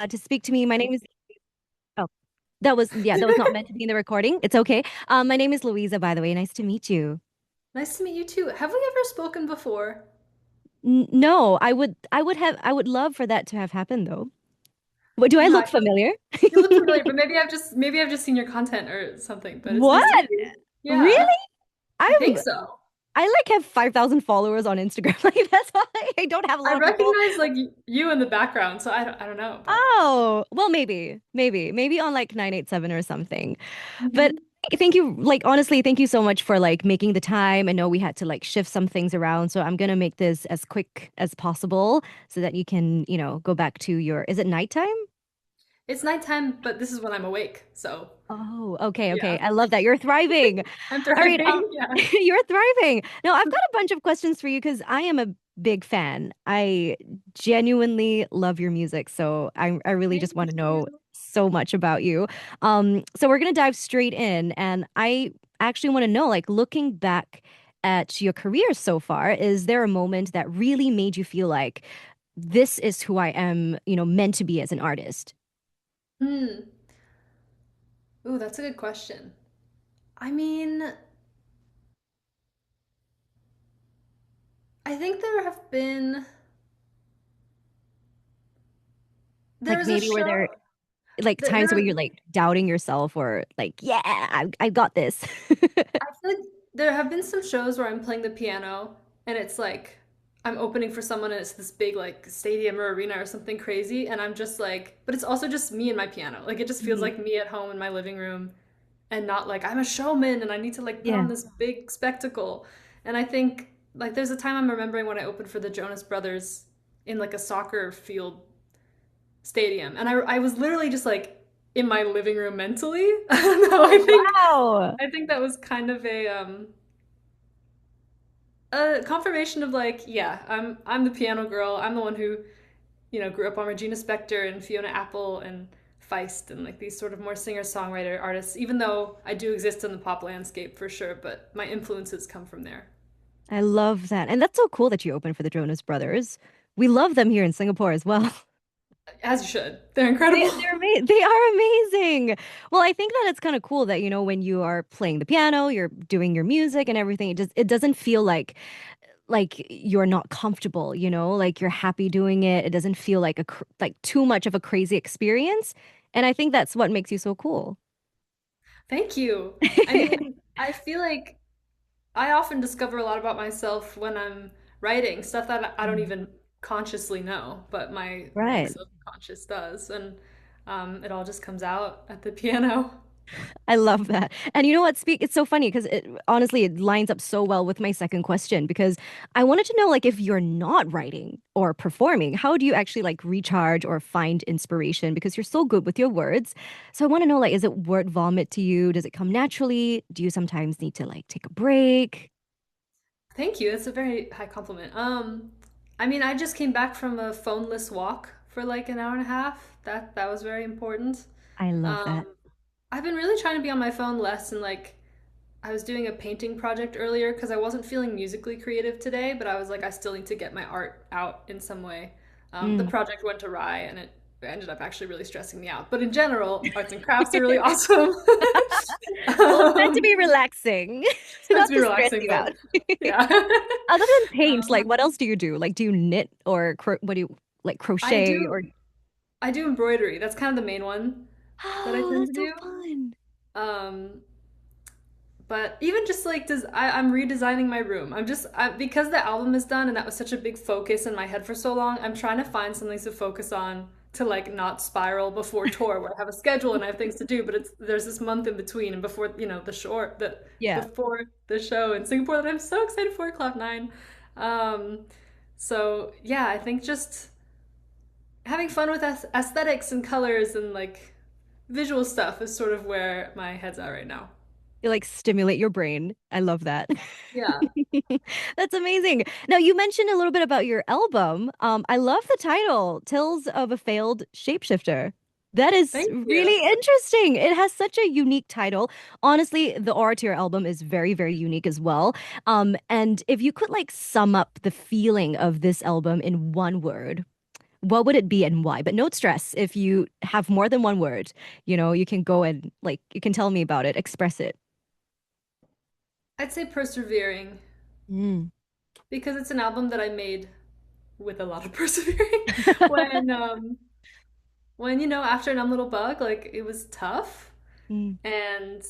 to speak to me. My name is, oh, that was, yeah, that was not meant to be in the recording. It's okay. My name is Louisa, by the way. Nice to meet you. Nice to meet you too. Have we ever spoken before? No, I would love for that to have happened though. What, do I No, look familiar? you look familiar, but maybe I've just seen your content or something. But it's What? nice to meet you. Yeah, Really? I I'm, think so. I like have 5,000 followers on Instagram. Like that's why I don't have a I lot of people. recognize like you in the background, so I don't know, but Oh, well, maybe on like 987 or something. But Mhm. thank you, like honestly, thank you so much for like making the time. I know we had to like shift some things around, so I'm gonna make this as quick as possible so that you can, go back to your, is it nighttime? It's nighttime, but this is when I'm awake. So Oh, okay, okay. yeah, I love that. You're thriving. I'm All right, thriving. Yeah. you're thriving. Now, I've got a bunch of questions for you because I am a big fan. I genuinely love your music, so I really just Thank want to know you. so much about you. So we're gonna dive straight in, and I actually want to know, like, looking back at your career so far, is there a moment that really made you feel like this is who I am, meant to be as an artist? Hmm. Ooh, that's a good question. I mean, I think there Like was a maybe were show. there like times where There you're like doubting yourself or like, yeah, I got this. I feel like there have been some shows where I'm playing the piano and it's like I'm opening for someone and it's this big like stadium or arena or something crazy and I'm just like, but it's also just me and my piano. Like it just feels Mhm. like me at home in my living room and not like I'm a showman and I need to like put Yeah. on this big spectacle. And I think like there's a time I'm remembering when I opened for the Jonas Brothers in like a soccer field stadium and I was literally just like in my living room mentally. No, Oh, wow. I think that was kind of a confirmation of like, yeah, I'm the piano girl. I'm the one who, grew up on Regina Spektor and Fiona Apple and Feist and like these sort of more singer-songwriter artists, even though I do exist in the pop landscape for sure, but my influences come from there. I love that. And that's so cool that you opened for the Jonas Brothers. We love them here in Singapore as well. As you should. They're incredible. They are amazing. Well, I think that it's kind of cool that, when you are playing the piano, you're doing your music and everything, it doesn't feel like you're not comfortable, like you're happy doing it. It doesn't feel like like too much of a crazy experience. And I think that's what makes you so cool. Thank you. I mean, I feel like I often discover a lot about myself when I'm writing stuff that I don't Mm. even consciously know, but my like Right. subconscious does, and it all just comes out at the piano. I love that. And you know what? It's so funny because it lines up so well with my second question because I wanted to know like if you're not writing or performing, how do you actually like recharge or find inspiration because you're so good with your words. So I want to know like is it word vomit to you? Does it come naturally? Do you sometimes need to like take a break? Thank you. That's a very high compliment. I mean, I just came back from a phoneless walk for like an hour and a half. That was very important. I love that. Um, I've been really trying to be on my phone less and like I was doing a painting project earlier because I wasn't feeling musically creative today, but I was like, I still need to get my art out in some way. The Mm. project went awry and it ended up actually really stressing me out. But in general, arts and crafts are really awesome. Well, it's meant to um, be relaxing, it's meant not to be to stress relaxing, you but out. yeah. Other than paint, like Um, what else do you do? Like do you knit or what do you like I crochet or do I do embroidery. That's kind of the main one that I Oh, tend to that's so do. fun. Um, But even just like I'm redesigning my room. Because the album is done and that was such a big focus in my head for so long. I'm trying to find something to focus on to like not spiral before tour where I have a schedule and I have things to do. But there's this month in between and before Yeah. before the show in Singapore that I'm so excited for Cloud9. Um, so yeah, I think just having fun with aesthetics and colors and like visual stuff is sort of where my head's at right now. You like stimulate your brain. I love that. Yeah. That's amazing. Now, you mentioned a little bit about your album. I love the title, Tales of a Failed Shapeshifter. That is Thank you. really interesting. It has such a unique title. Honestly, the aura to your album is very, very unique as well. And if you could like sum up the feeling of this album in one word, what would it be and why? But no stress. If you have more than one word, you can go and like you can tell me about it, express it. I'd say persevering Mm. because it's an album that I made with a lot of persevering. when when after Numb Little Bug, like it was tough, Mm. and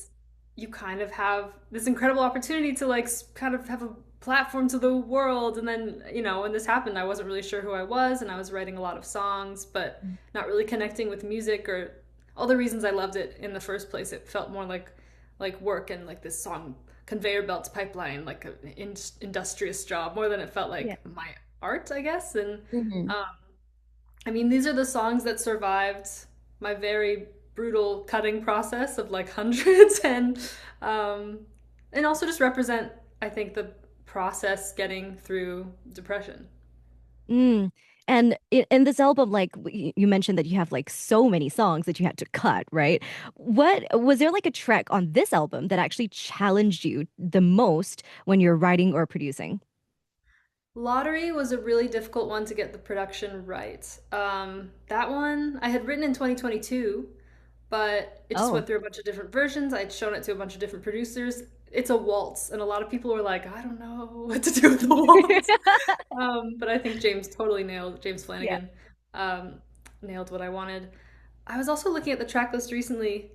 you kind of have this incredible opportunity to like kind of have a platform to the world. And then when this happened, I wasn't really sure who I was, and I was writing a lot of songs but not really connecting with music or all the reasons I loved it in the first place. It felt more like work and like this song conveyor belts pipeline, like an industrious job, more than it felt Yeah. like my art, I guess. And Hmm. um, I mean, these are the songs that survived my very brutal cutting process of like hundreds, um, and also just represent, I think, the process getting through depression. Mm. And in this album, like you mentioned that you have like so many songs that you had to cut, right? What was there like a track on this album that actually challenged you the most when you're writing or producing? Lottery was a really difficult one to get the production right. That one I had written in 2022, but it just Oh. went through a bunch of different versions. I'd shown it to a bunch of different producers. It's a waltz, and a lot of people were like, I don't know what to do with the waltz. But I think James Yeah. Flanagan um, nailed what I wanted. I was also looking at the track list recently.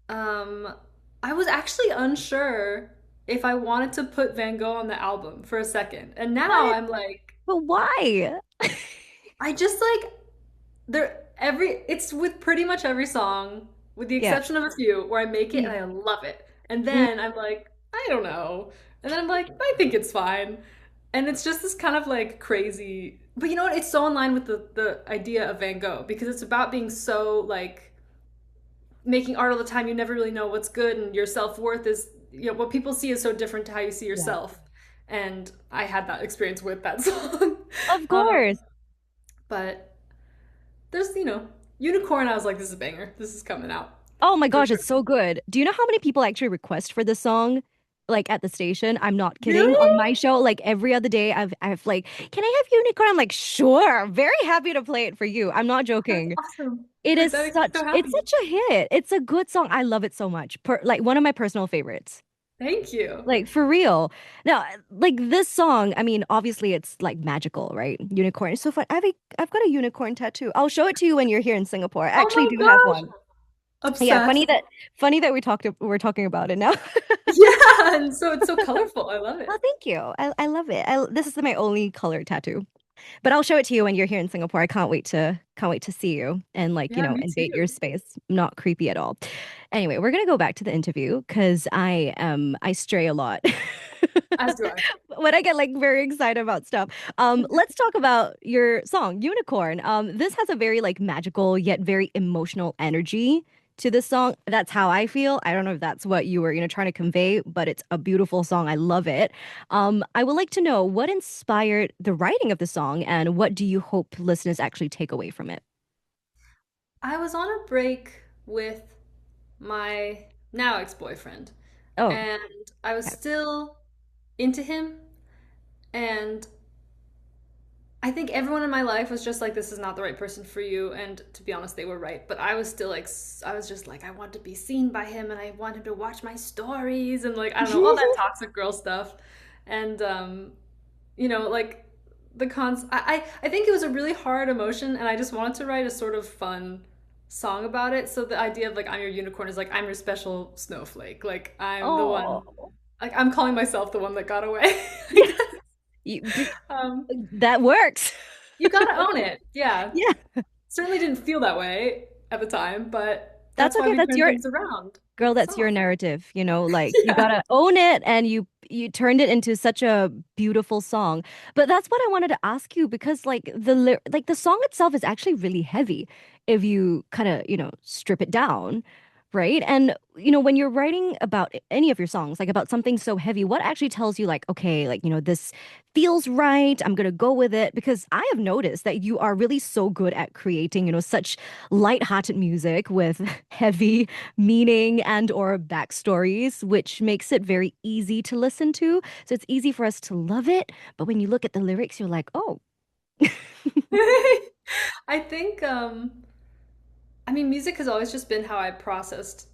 Um, I was actually unsure if I wanted to put Van Gogh on the album for a second. And now What? I'm like, But why? I just like it's with pretty much every song, with the Yeah. exception of a few, where I make it and Mm. I love it. And Mm. then I'm like, I don't know. And then I'm like, I think it's fine. And it's just this kind of like crazy, but you know what? It's so in line with the idea of Van Gogh because it's about being so like making art all the time. You never really know what's good, and your self-worth is, what people see is so different to how you see Yeah. yourself. And I had that experience with that song. Of um, course. but there's, Unicorn. I was like, this is a banger. This is coming out Oh my for gosh, sure. it's so good. Do you know how many people actually request for this song? Like at the station? I'm not kidding. Really? On my show, like every other day, I've like, can I have Unicorn? I'm like, sure. Very happy to play it for you. I'm not That's joking. awesome. It is That makes me so it's happy. such a hit. It's a good song. I love it so much. Like one of my personal favorites. Thank you. Like for real. Now, like this song, I mean, obviously it's like magical, right? Unicorn. It's so fun. I've got a unicorn tattoo. I'll show it to you when you're here in Singapore. I Oh actually my do have one. gosh. Yeah, Obsessed. funny that we're talking about it now. Yeah, and so it's so colorful. I love Oh, it. thank you. I love it. This is my only color tattoo. But I'll show it to you when you're here in Singapore. I can't wait to see you and like, Yeah, me invade your too. space. Not creepy at all. Anyway, we're gonna go back to the interview because I stray a lot. As do I. When I get like very excited about stuff. Let's talk about your song, Unicorn. This has a very like magical yet very emotional energy to this song. That's how I feel. I don't know if that's what you were, trying to convey, but it's a beautiful song. I love it. I would like to know what inspired the writing of the song and what do you hope listeners actually take away from it? I was on a break with my now ex-boyfriend, Oh, and I was okay. still into him, and I think everyone in my life was just like, this is not the right person for you. And to be honest, they were right. But I was still like, I was just like, I want to be seen by him, and I want him to watch my stories and like, I don't know, all that toxic girl stuff. And, like I think it was a really hard emotion, and I just wanted to write a sort of fun song about it. So the idea of like, I'm your unicorn is like, I'm your special snowflake. Like, I'm the one, Oh, like, I'm calling myself the one that got away. you, um, that works. you gotta own it. Yeah. Yeah. Certainly didn't feel that way at the time, but That's that's why okay. we That's turn your things around girl, with that's your song. narrative, like you Yeah. gotta own it and you turned it into such a beautiful song. But that's what I wanted to ask you because like like the song itself is actually really heavy if you kind of, strip it down, right? And when you're writing about any of your songs, like about something so heavy, what actually tells you like, okay, like, this feels right, I'm gonna go with it because I have noticed that you are really so good at creating, such light-hearted music with heavy meaning and or backstories, which makes it very easy to listen to. So it's easy for us to love it. But when you look at the lyrics, you're like, oh, I think I mean music has always just been how I processed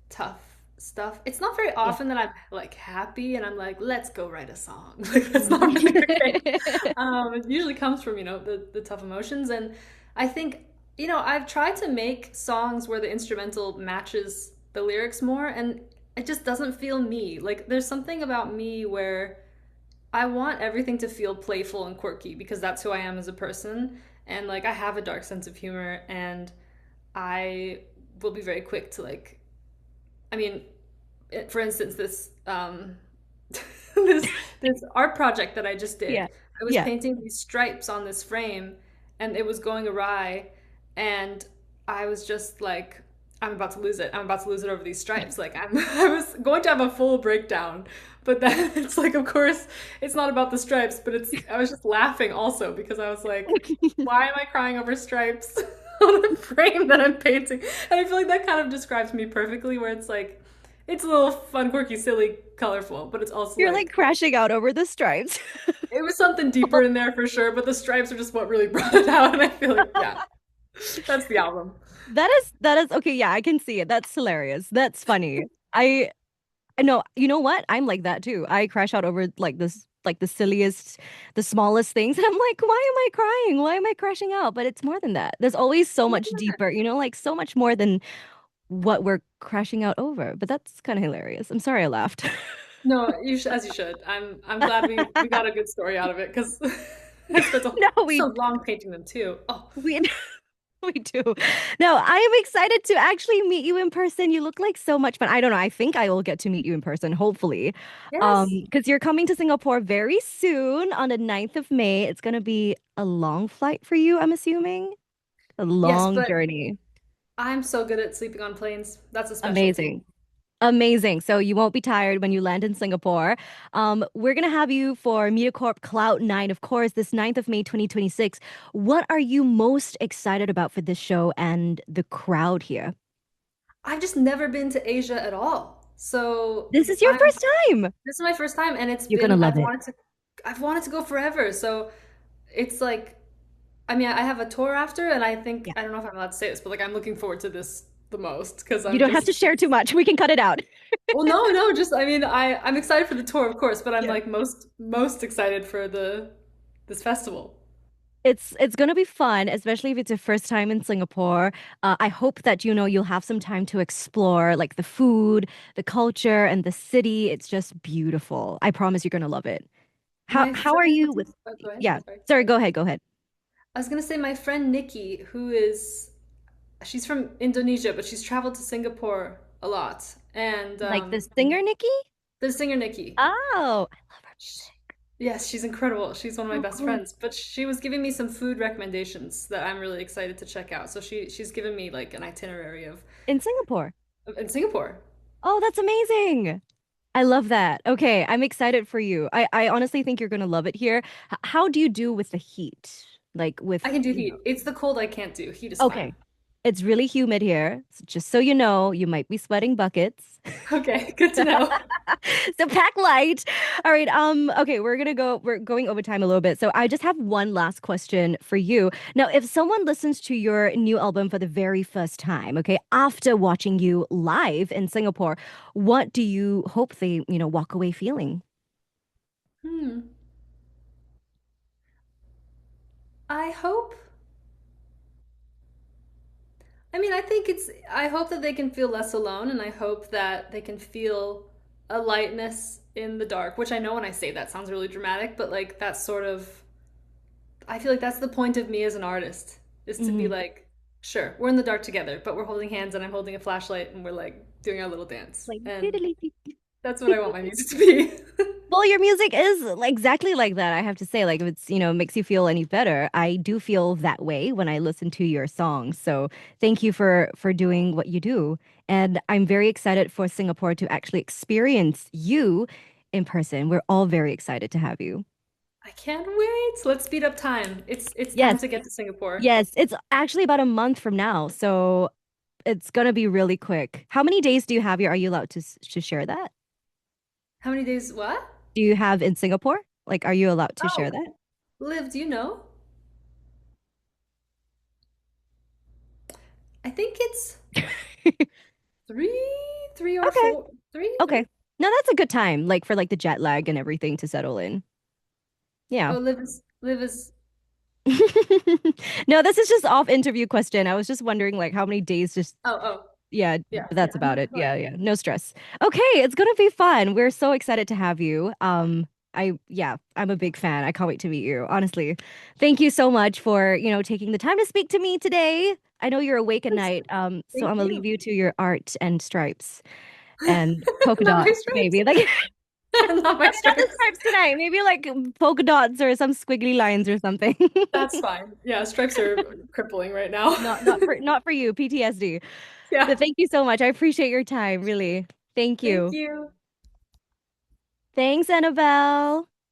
tough stuff. It's not very Yeah. often that I'm like happy and I'm like, let's go write a song. Like that's not really the case. It usually comes from, the tough emotions. And I think, I've tried to make songs where the instrumental matches the lyrics more and it just doesn't feel me. Like there's something about me where I want everything to feel playful and quirky because that's who I am as a person. And like I have a dark sense of humor and I will be very quick to like, I mean, for instance, this this this art project that I just did. Yeah. I was Yeah. painting these stripes on this frame and it was going awry and I was just like I'm about to lose it. I'm about to lose it over these stripes. Like I was going to have a full breakdown, but then it's like of course it's not about the stripes, but it's I was just laughing also because I was like why am I crying over stripes on a frame that I'm painting? And I feel like that kind of describes me perfectly where it's like it's a little fun, quirky, silly, colorful, but it's also You're like like crashing out over the stripes. it was something deeper in there for sure, but the stripes are just what really brought it out, and I feel like yeah, that's the album. That is okay, yeah, I can see it. That's hilarious. That's funny. I know, you know what? I'm like that too. I crash out over like this like the silliest, the smallest things. And I'm like, why am I crying? Why am I crashing out? But it's more than that. There's always so much deeper, like so much more than what we're crashing out over. But that's kind of hilarious. I'm sorry I laughed. No, you should, as you should. I'm glad we got a good story out of it because I spent No, so long painting them too. Oh we we do. No, I am excited to actually meet you in person. You look like so much fun. I don't know. I think I will get to meet you in person, hopefully. yes, Because you're coming to Singapore very soon on the 9th of May. It's gonna be a long flight for you, I'm assuming. A yes, long but journey. I'm so good at sleeping on planes. That's a specialty. Amazing. Amazing. So you won't be tired when you land in Singapore. We're gonna have you for Mediacorp Cloud 9, of course, this 9th of May 2026. What are you most excited about for this show and the crowd here? I've just never been to Asia at all, so This is your I'm first time. this is my first time, and it's You're gonna been love it. I've wanted to go forever. So it's like I mean, I have a tour after, and I think Yeah. I don't know if I'm allowed to say this, but like I'm looking forward to this the most because You I'm don't have to just share too much. We can cut it out. well, no, just I mean, I'm excited for the tour, of course, but I'm Yeah. like most excited for the this festival. It's gonna be fun, especially if it's your first time in Singapore. I hope that you'll have some time to explore like the food, the culture, and the city. It's just beautiful. I promise you're gonna love it. How My how are friend, you with oh, go ahead. yeah. Sorry. Sorry, go ahead, go ahead. I was gonna say my friend Nikki, who is she's from Indonesia, but she's traveled to Singapore a lot, and Like the singer Nikki? the singer Nikki. Oh, I love her music. Yes, she's incredible. She's one of my So best cool. friends. But she was giving me some food recommendations that I'm really excited to check out. So she's given me like an itinerary In Singapore. of in Singapore. Oh, that's amazing. I love that. Okay, I'm excited for you. I honestly think you're gonna love it here. How do you do with the heat? Like I with, can do heat. It's the cold I can't do. Heat is fine. okay. It's really humid here. So just so you know, you might be sweating buckets. Okay, good to know. So pack light. All right. Okay, we're going over time a little bit. So I just have one last question for you. Now, if someone listens to your new album for the very first time, okay, after watching you live in Singapore, what do you hope they walk away feeling? Hmm. I hope. I mean, I think it's. I hope that they can feel less alone, and I hope that they can feel a lightness in the dark. Which I know when I say that sounds really dramatic, but like that's sort of. I feel like that's the point of me as an artist is to be Mhm. like, sure, we're in the dark together, but we're holding hands, and I'm holding a flashlight, and we're like doing our little dance, Like, and diddly. that's what I want my music to be. Well, your music is exactly like that, I have to say. Like, if it's makes you feel any better, I do feel that way when I listen to your songs. So thank you for doing what you do. And I'm very excited for Singapore to actually experience you in person. We're all very excited to have you. I can't wait. Let's speed up time. It's time Yes, to get to Singapore. yes. It's actually about a month from now. So it's gonna be really quick. How many days do you have here? Are you allowed to share that? How many days? What? Do you have in Singapore? Like, are you allowed to share Oh, that? Liv, do you know? think it's three, three or Okay. four, three. Okay. No, that's a good time, like for like the jet lag and everything to settle in. Yeah. Oh, live is. No, this is just off interview question. I was just wondering like how many days just Oh, oh, yeah, yeah, that's yeah. No, about it. go ahead. Yeah, yeah. No stress. Okay, it's gonna be fun. We're so excited to have you. I'm a big fan. I can't wait to meet you. Honestly. Thank you so much for, taking the time to speak to me today. I know you're awake at Yes, night. So thank I'm gonna leave you. you to your art and stripes and polka Not my dots, stripes. maybe. Like Not my maybe not the stripes. stripes tonight. Maybe like polka dots or some squiggly lines or something. That's fine. Yeah, stripes are crippling right now. Not for you, PTSD. Yeah. But thank you so much. I appreciate your time, really. Thank Thank you. you. Thanks, Annabelle.